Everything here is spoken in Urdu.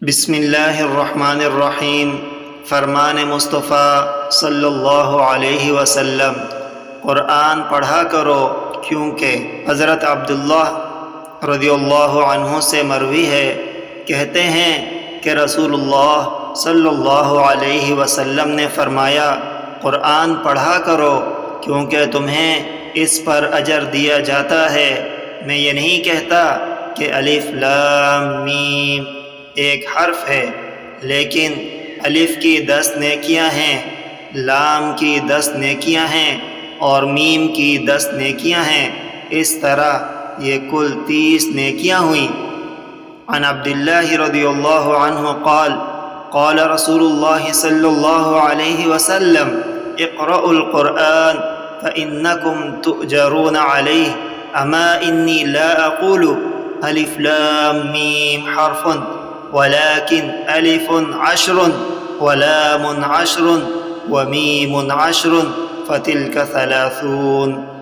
بسم اللہ الرحمن الرحیم۔ فرمان مصطفیٰ صلی اللہ علیہ وسلم، قرآن پڑھا کرو کیونکہ حضرت عبداللہ رضی اللہ عنہ سے مروی ہے، کہتے ہیں کہ رسول اللہ صلی اللہ علیہ وسلم نے فرمایا، قرآن پڑھا کرو کیونکہ تمہیں اس پر اجر دیا جاتا ہے۔ میں یہ نہیں کہتا کہ الف لام میم ایک حرف ہے، لیکن الف کی 10 نیکیاں ہیں، لام کی 10 نیکیاں ہیں اور میم کی 10 نیکیاں ہیں، اس طرح یہ کل 30 نیکیاں ہوئیں۔ عن عبداللہ رضی اللہ عنہ قال قال رسول اللہ صلی اللہ علیہ وسلم اقرأوا القرآن فإنکم تؤجرون علیہ اما انی لا اقول الف لام میم حرف ولكن ألف 10 ولام 10 وميم 10 فتلك 30۔